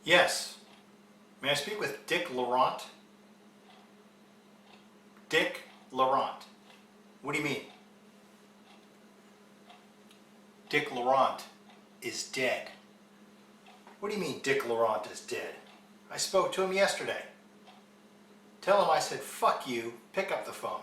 Yes. May I speak with Dick Laurent? Dick Laurent. What do you mean? Dick Laurent is dead. What do you mean Dick Laurent is dead? I spoke to him yesterday. Tell him I said, fuck you, pick up the phone.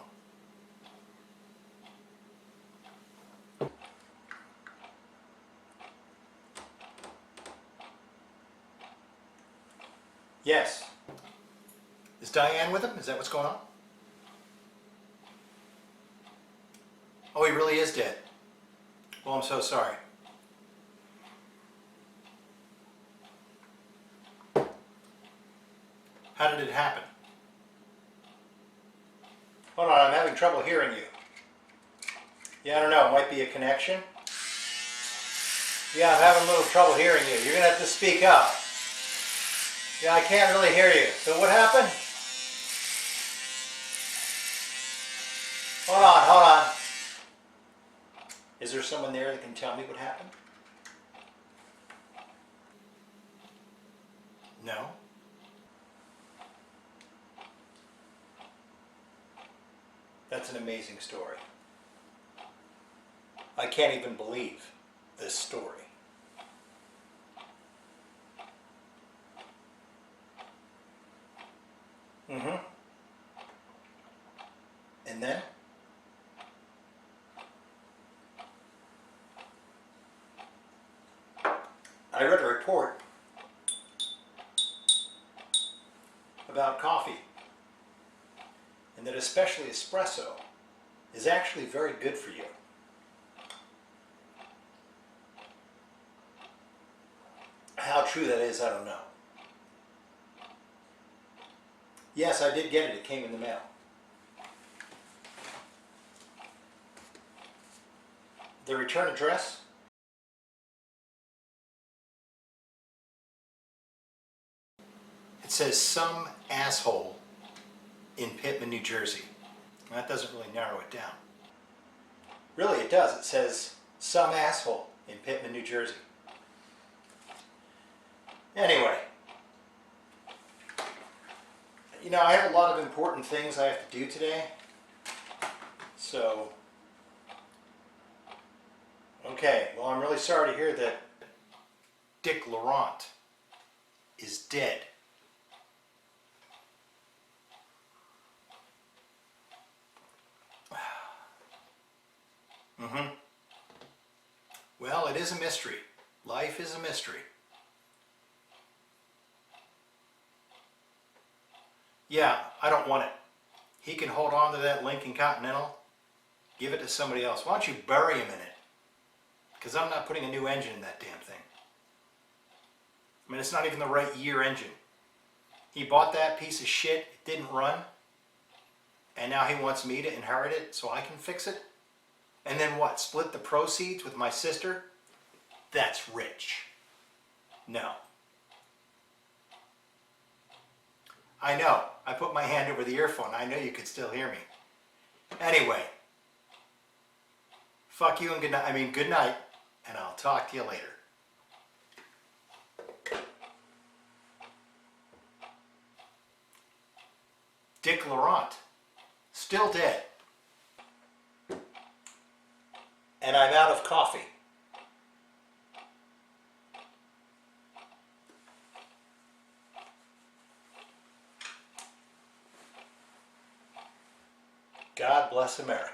Yes. Is Diane with him? Is that what's going on? Oh, he really is dead. Well, I'm so sorry. How did it happen? Hold on, I'm having trouble hearing you. Yeah, I don't know, it might be a connection. Yeah, I'm having a little trouble hearing you. You're going to have to speak up. Yeah, I can't really hear you. So what happened? Hold on. Is there someone there that can tell me what happened? No? That's an amazing story. I can't even believe this story. Mm-hmm. And then? I read a report about coffee, and that especially espresso is actually very good for you. How true that is, I don't know. Yes, I did get it. It came in the mail. The return address? It says some asshole in Pitman, New Jersey. That doesn't really narrow it down. Really, it does. It says some asshole in Pitman, New Jersey. Anyway. You know, I have a lot of important things I have to do today. So, okay, well, I'm really sorry to hear that Dick Laurent is dead. Mm-hmm. Well, it is a mystery. Life is a mystery. Yeah, I don't want it. He can hold on to that Lincoln Continental. Give it to somebody else. Why don't you bury him in it? Because I'm not putting a new engine in that damn thing. I mean, it's not even the right year engine. He bought that piece of shit, it didn't run, and now he wants me to inherit it so I can fix it? And then what, split the proceeds with my sister? That's rich. No. I know. I put my hand over the earphone. I know you could still hear me. Anyway. Fuck you and good night. I mean, good night. And I'll talk to you later. Dick Laurent. Still dead. And I'm out of coffee. God bless America.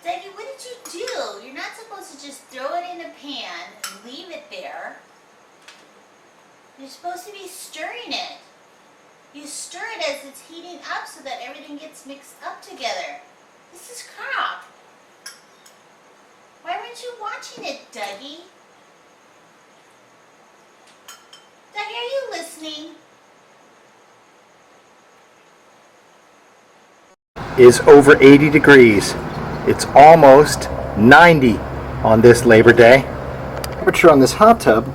Dougie, what did you do? You're not supposed to just throw it in a pan and leave it there. You're supposed to be stirring it. You stir it as it's heating up so that everything gets mixed up together. This is crap. Why weren't you watching it, Dougie? Dougie, are you listening? Is over 80 degrees. It's almost 90 on this Labor Day. The temperature on this hot tub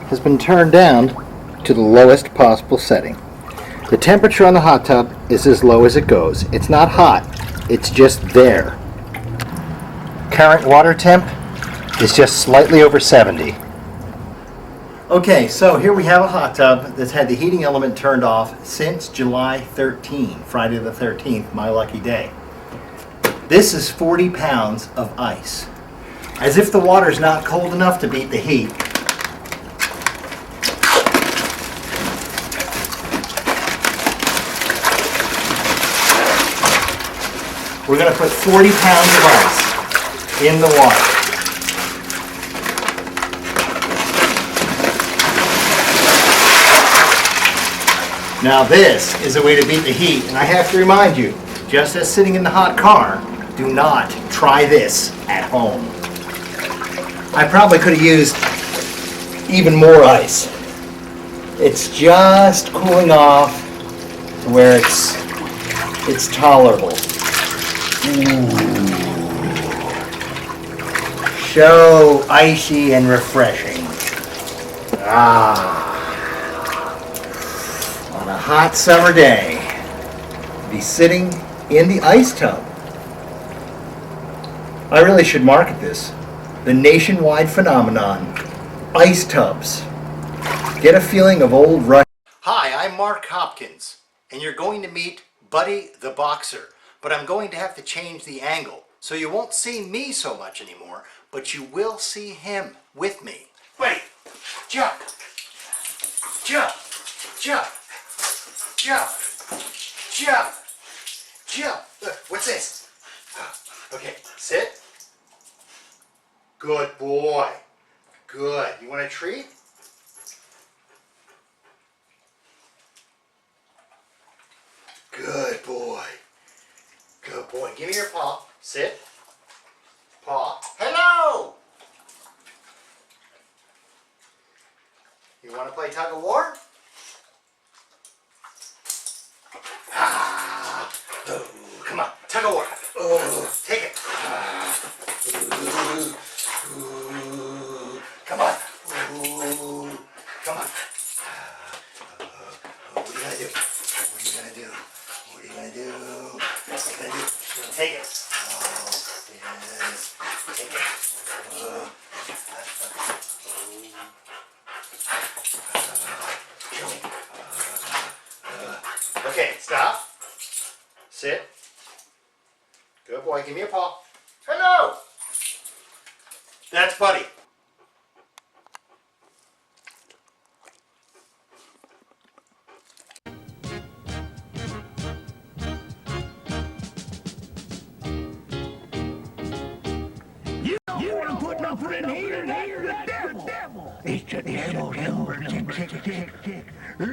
has been turned down to the lowest possible setting. The temperature on the hot tub is as low as it goes. It's not hot, it's just there. Current water temp is just slightly over 70. Okay, so here we have a hot tub that's had the heating element turned off since July 13, Friday the 13th, my lucky day. This is 40 pounds of ice. As if the water's not cold enough to beat the heat. We're going to put 40 pounds of ice in the water. Now this is a way to beat the heat, and I have to remind you, just as sitting in the hot car, do not try this at home. I probably could have used even more ice. It's just cooling off to where it's tolerable. Ooh. So icy and refreshing. On a hot summer day, be sitting in the ice tub. I really should market this. The nationwide phenomenon, ice tubs. Get a feeling of old Russia. Hi, I'm Mark Hopkins, and you're going to meet Buddy the Boxer, but I'm going to have to change the angle, so you won't see me so much anymore, but you will see him with me. Buddy, jump, jump, jump, jump, jump, jump. Look, what's this? Okay, sit. Good boy. Good. You want a treat? Good boy. Good boy. Give me your paw. Sit. Paw. Hello! You want to play tug of war? Oh, come on. Tug of war. Oh, take it. Come on. Come on. What are you going to do? What are you going to do? What are you going to do? What are you going to do? You're going to take it. Oh, yes. Take it. Okay, stop. Sit. Good boy. Give me a paw. Hello. That's Buddy. You want to put nothing in here, that's the devil. It's the devil, number 666. The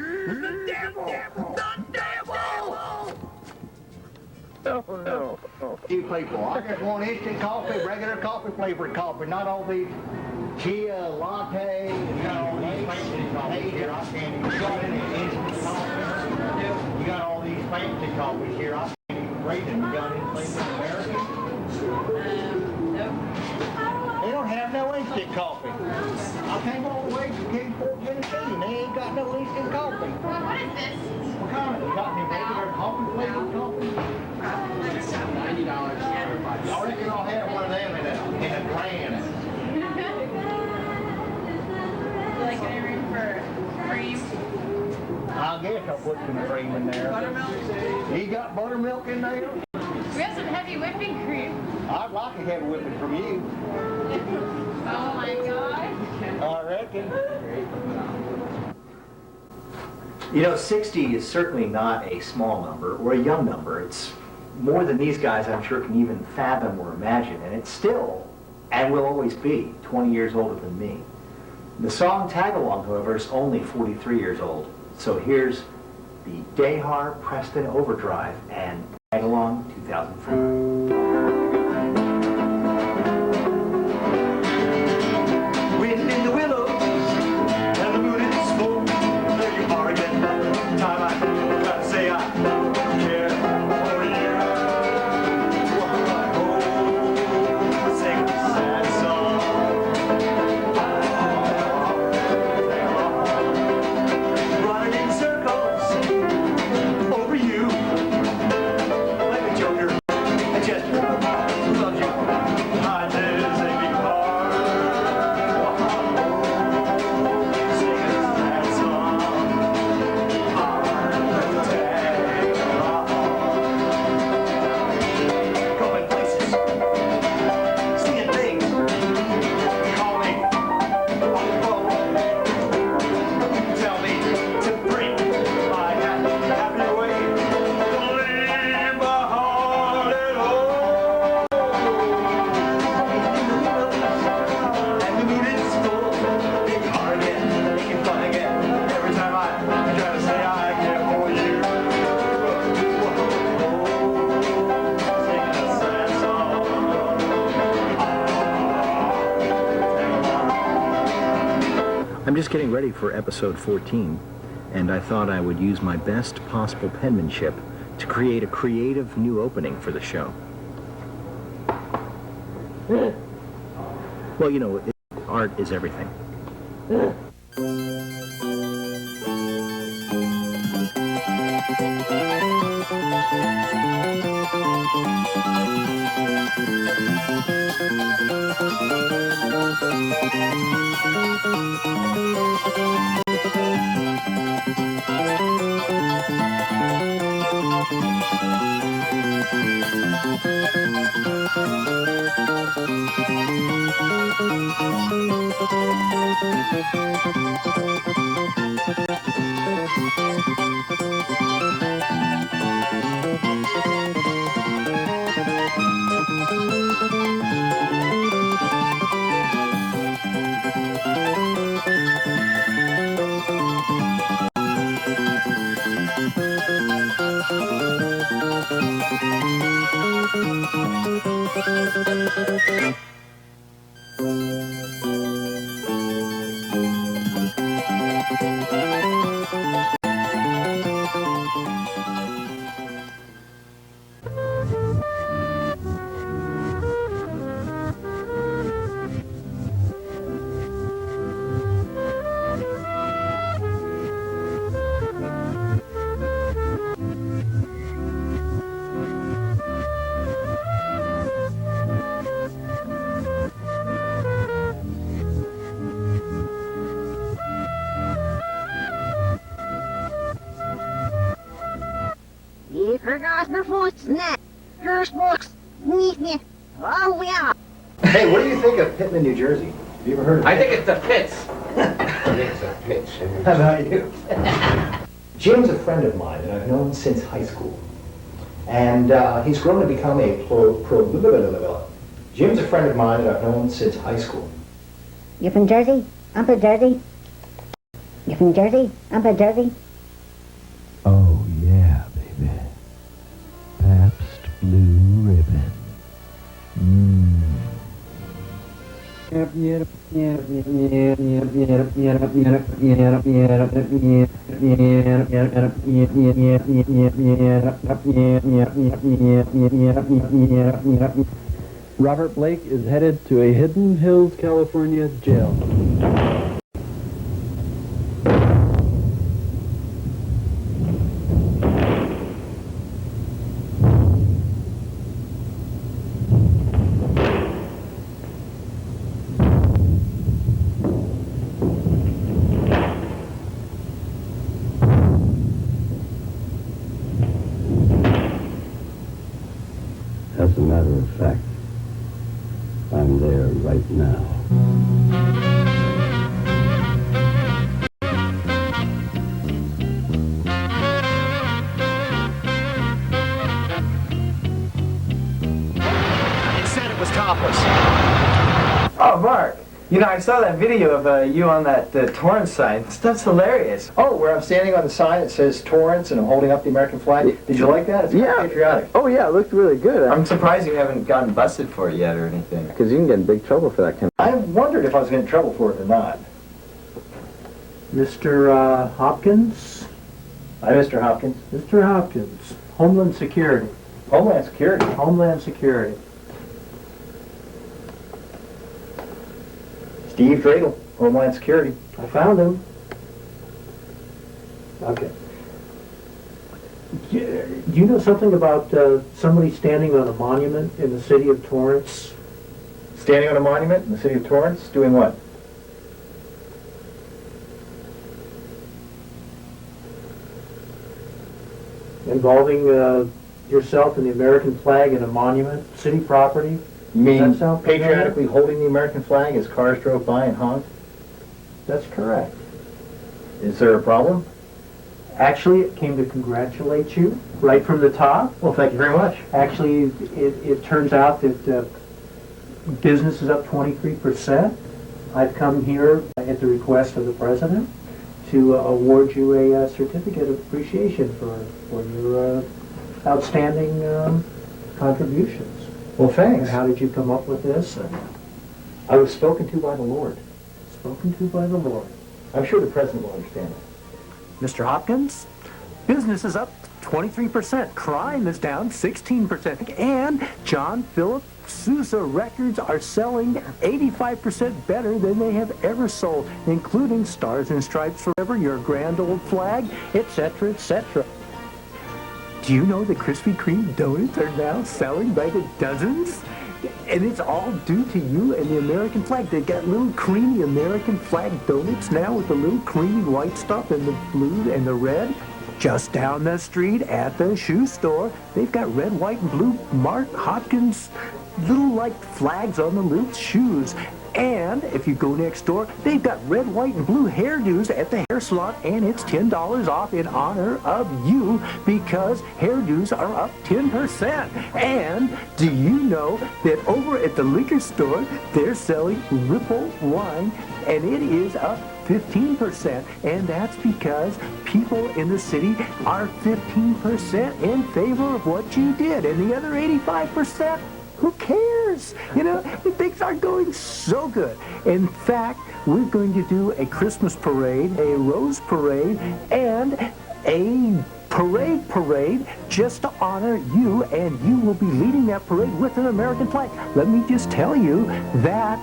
devil, the devil. Oh, no. You people, I just want instant coffee, regular coffee, flavored coffee, not all these chia, latte, you got all these fancy coffees here. I can't even got any instant coffee. You got all these fancy coffees here. I can't even rate them. You got anything in American? They don't have no instant coffee. I came all the way from Kingsport, Tennessee, and they ain't got no instant coffee. What is this? What kind of? You got any regular coffee, flavored coffee? $90. I reckon I'll have one of them in a grand. Like any room for cream? I guess I'll put some cream in there. Buttermilk? You got buttermilk in there? We have some heavy whipping cream. I'd like a heavy whipping from you. Oh my god. I reckon. You know, 60 is certainly not a small number or a young number. It's more than these guys, I'm sure, can even fathom or imagine. And it's still, and will always be, 20 years older than me. The song Tag Along, however, is only 43 years old. So here's the Dehar Preston Overdrive and Tag Along 2004. I'm just getting ready for episode 14, and I thought I would use my best possible penmanship to create a creative new opening for the show. Well, you know, art is everything. Ich vergaß mir Fußnet. Hirschbuchs. Nicht mehr. Oh, yeah. Hey, what do you think of Pittman, New Jersey? Have you ever heard of it? I think it's the pits. It's a pitch. How about you? Jim's a friend of mine that I've known since high school. And he's grown to become a Jim's a friend of mine that I've known since high school. You from Jersey? I'm from Jersey. You from Jersey? I'm from Jersey. Oh, yeah, baby. Pabst Blue Ribbon. Robert Blake is headed to a Hidden Hills, California jail. As a matter of fact, I'm there right now. It said it was topless. Oh, Mark, you know, I saw that video of you on that Torrance sign. Stuff's hilarious. Oh, where I'm standing on the sign that says Torrance and I'm holding up the American flag. Did you like that? It's kind of patriotic. Oh, yeah, it looked really good. I'm surprised you haven't gotten busted for it yet or anything. Because you can get in big trouble for that kind I wondered if I was going to get in trouble for it or not. Mr. Hopkins? Hi, Mr. Hopkins. Mr. Hopkins, Homeland Security. Homeland Security. Homeland Security. Steve Dreidel, Homeland Security. I found him. Okay. Do you know something about somebody standing on a monument in the city of Torrance? Standing on a monument in the city of Torrance, doing what? Involving yourself and the American flag in a monument, city property? You mean Does that sound familiar? patriotically holding the American flag as cars drove by and honked? That's correct. Is there a problem? Actually, it came to congratulate you right from the top. Well, thank you very much. Actually, it turns out that business is up 23%. I've come here at the request of the president to award you a certificate of appreciation for your outstanding contributions. Well, thanks. And how did you come up with this? I was spoken to by the Lord. Spoken to by the Lord. I'm sure the president will understand that. Mr. Hopkins, business is up 23%, crime is down 16%, and John Philip Sousa records are selling 85% better than they have ever sold, including Stars and Stripes Forever, Your Grand Old Flag, etc., etc. Do you know that Krispy Kreme donuts are now selling by the dozens? And it's all due to you and the American flag. They've got little creamy American flag donuts now with the little creamy white stuff and the blue and the red. Just down the street at the shoe store, they've got red, white, and blue Mark Hopkins little like flags on the little shoes. And if you go next door, they've got red, white, and blue hairdos at the hair salon, and it's $10 off in honor of you because hairdos are up 10%. And do you know that over at the liquor store, they're selling Ripple wine, and it is up 15%, and that's because people in the city are 15% in favor of what you did, and the other 85%, who cares? You know, things are going so good. In fact, we're going to do a Christmas parade, a rose parade, and a parade just to honor you, and you will be leading that parade with an American flag. Let me just tell you that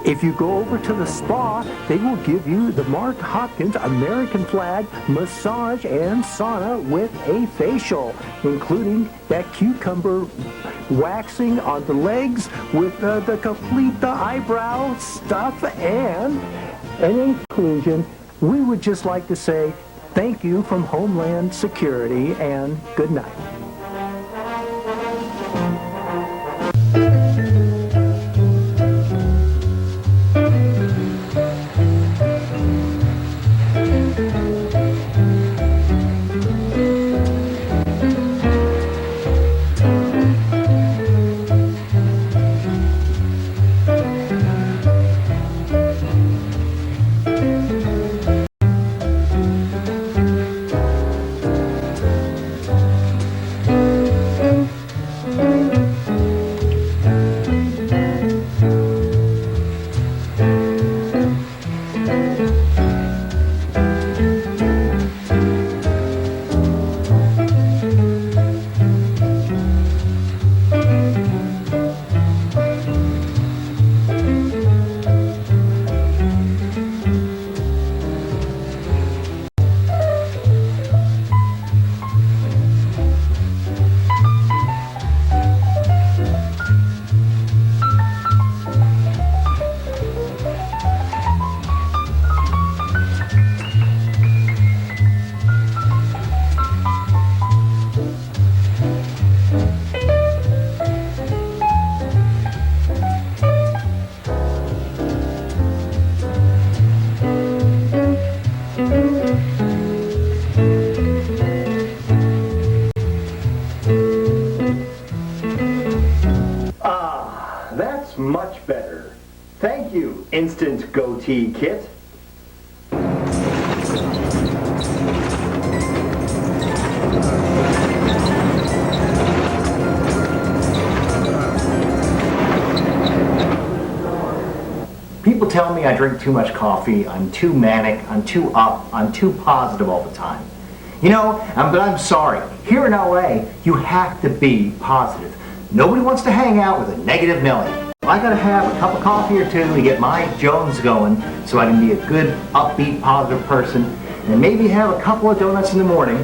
if you go over to the spa, they will give you the Mark Hopkins American flag massage and sauna with a facial, including that cucumber waxing on the legs with the complete eyebrow stuff. And in conclusion, we would just like to say thank you from Homeland Security and good night. That's much better. Thank you, Instant Goatee Kit. People tell me I drink too much coffee, I'm too manic, I'm too up, I'm too positive all the time. You know, but I'm sorry. Here in LA, you have to be positive. Nobody wants to hang out with a negative Nelly. I gotta have a cup of coffee or two to get my Jones going so I can be a good, upbeat, positive person, and maybe have a couple of donuts in the morning.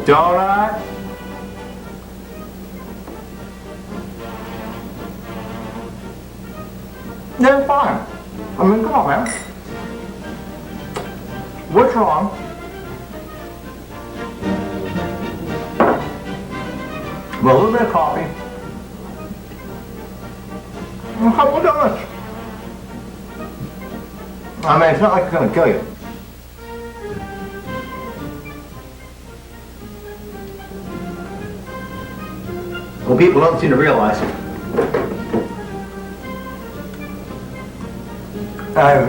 Donut? They're fine. I mean, come on, man. What's wrong? Well, a little bit of coffee. And a couple of donuts. I mean, it's not like it's gonna kill you. Well, people don't seem to realize it.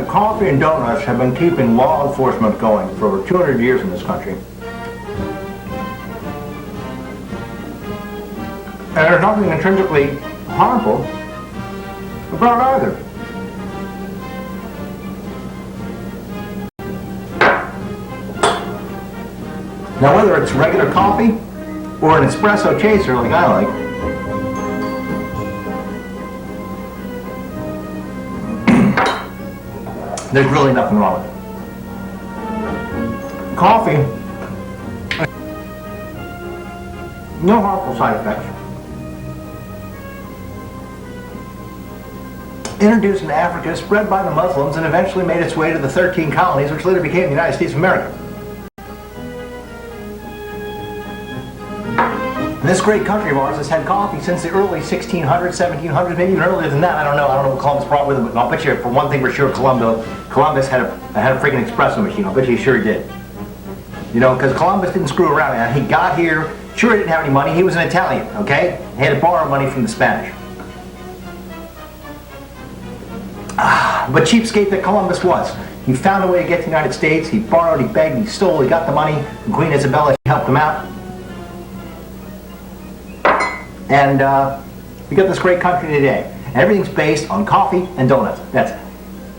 Coffee and donuts have been keeping law enforcement going for over 200 years in this country. And there's nothing intrinsically harmful about either. Now whether it's regular coffee or an espresso chaser like I like, there's really nothing wrong with it. Coffee, no harmful side effects. Introduced in Africa, spread by the Muslims, and eventually made its way to the 13 colonies, which later became the United States of America. And this great country of ours has had coffee since the early 1600s, 1700s, maybe even earlier than that. I don't know what Columbus brought with him, but I'll bet you, for one thing for sure, Columbus had a freaking espresso machine. I'll bet you sure he did. You know, because Columbus didn't screw around, man. He got here, sure he didn't have any money. He was an Italian, okay? He had to borrow money from the Spanish. But cheapskate that Columbus was. He found a way to get to the United States. He borrowed, he begged, he stole, he got the money. And Queen Isabella, she helped him out. And we got this great country today. And everything's based on coffee and donuts. That's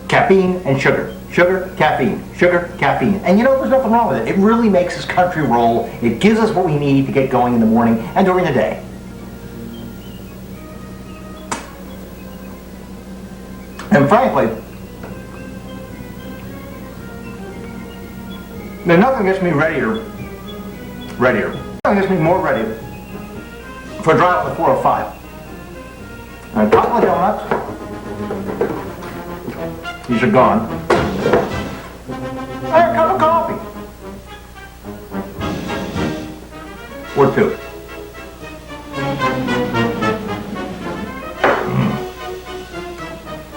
caffeine and sugar. Sugar, caffeine, sugar, caffeine. And you know, there's nothing wrong with it. It really makes this country roll. It gives us what we need to get going in the morning and during the day. And frankly, there's nothing gets me readier. Nothing gets me more ready for a drive on the 405. And a couple of donuts. These are gone. And a cup of coffee. Or two.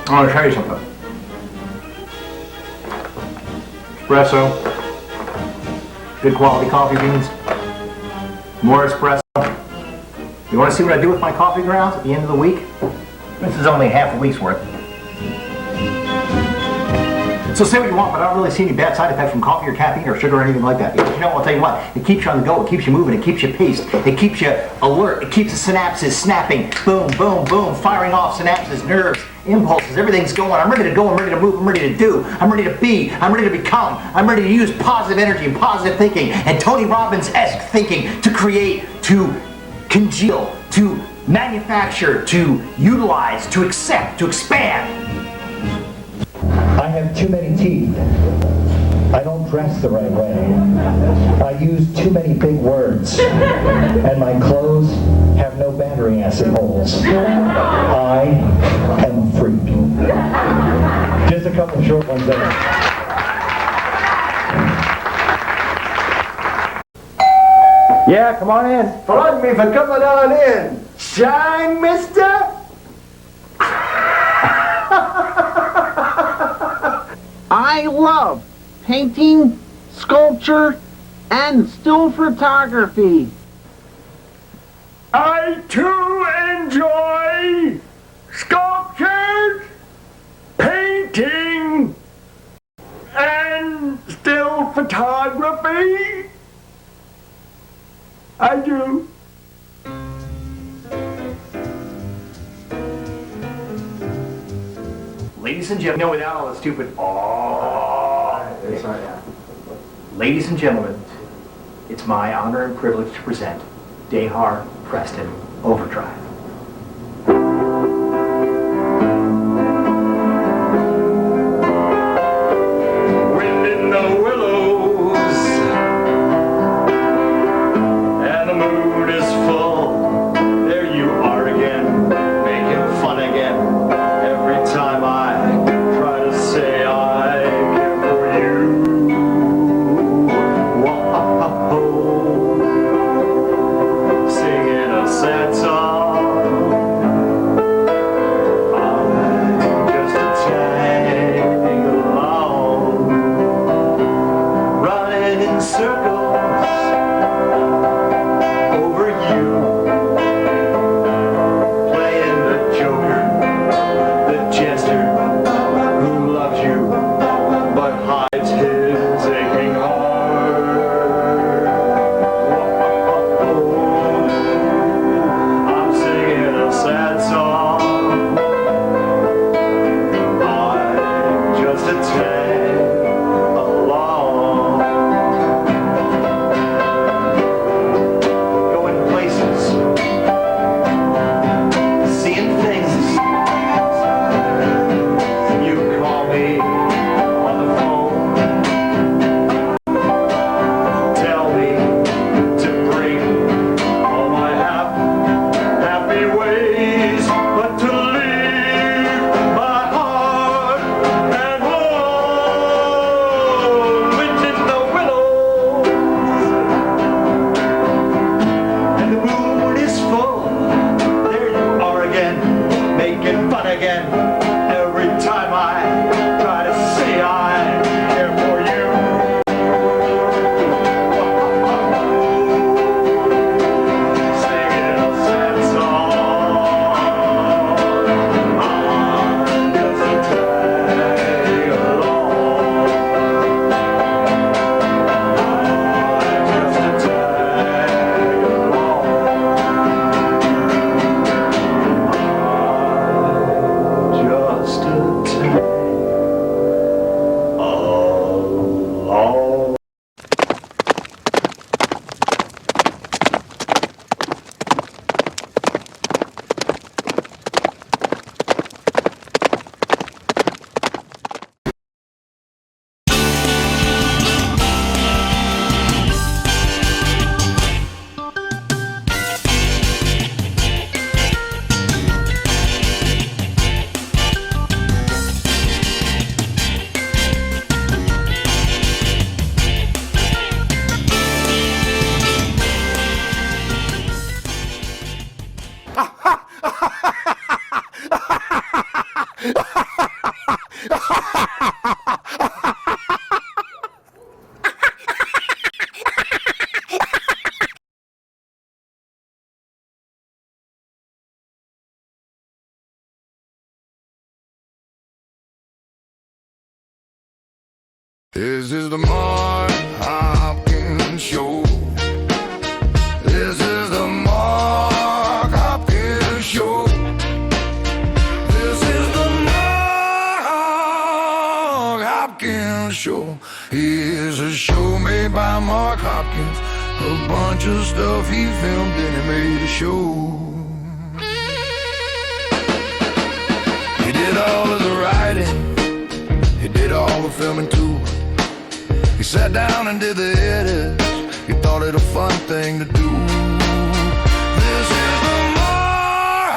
I want to show you something. Espresso. Good quality coffee beans. More espresso. You want to see what I do with my coffee grounds at the end of the week? This is only half a week's worth. So say what you want, but I don't really see any bad side effects from coffee or caffeine or sugar or anything like that. Because you know, I'll tell you what, it keeps you on the go, it keeps you moving, it keeps you paced, it keeps you alert, it keeps the synapses snapping, boom, boom, boom, firing off synapses, nerves, impulses, everything's going. I'm ready to go, I'm ready to move, I'm ready to do, I'm ready to be, I'm ready to become, I'm ready to use positive energy and positive thinking and Tony Robbins-esque thinking to create, to congeal, to manufacture, to utilize, to accept, to expand. I have too many teeth. I don't dress the right way. I use too many big words. And my clothes have no battery acid holes. I am a freak. Just a couple short ones there. Yeah, come on in. Pardon me for coming on in. Shine, mister? I love painting, sculpture, and still photography. I too enjoy sculptures, painting, and still photography. I do. Ladies and gentlemen, without all the stupid Ladies and gentlemen, it's my honor and privilege to present Dehar Preston Overdrive. Wind in the willows, and the moon is full. There you are again, making fun again. Every time I try to say I care for you. Whoa, singing a sad song. This is the Mark Hopkins Show. This is the Mark Hopkins Show. This is the Mark Hopkins Show. Here's a show made by Mark Hopkins. A bunch of stuff he filmed and he made a show. He did all of the writing. He did all the filming too. He sat down and did the edits. He thought it a fun thing to do. This is the Mark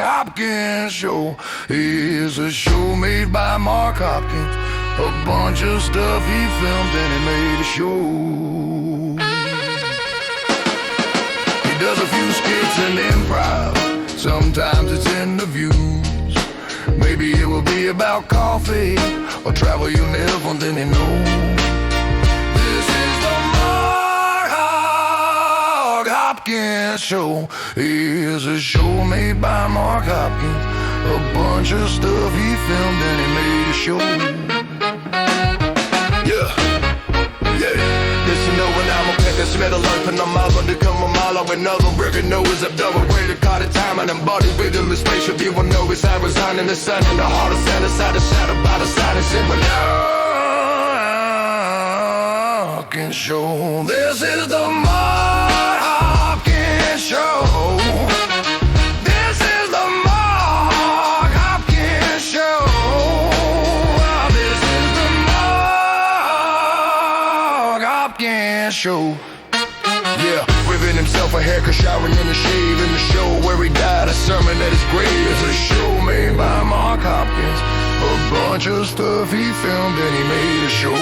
Hopkins Show. Here's a show made by Mark Hopkins. A bunch of stuff he filmed and he made a show. He does a few skits and improv. Sometimes it's interviews. Maybe it will be about coffee or travel you never didn't know. This is the Mark Hopkins Show. Here's a show made by Mark Hopkins. A bunch of stuff he filmed and he made a show. Yeah. Listen, know when I'm a peck of smell life and I'm out on the come a mile with another record nose up double way to call the time and body rhythm is spaceship. You will know it's I resign in the sun and the heart of Santa side of shadow by the side and sing with Hopkins Show. This is the Mark Hopkins Show. This is the Mark Hopkins Show. This is the Mark Hopkins Show. Yeah, giving himself a haircut, showering in the shade in the show where he died. A sermon at his grave is a show made by Mark Hopkins. A bunch of stuff he filmed and he made a show.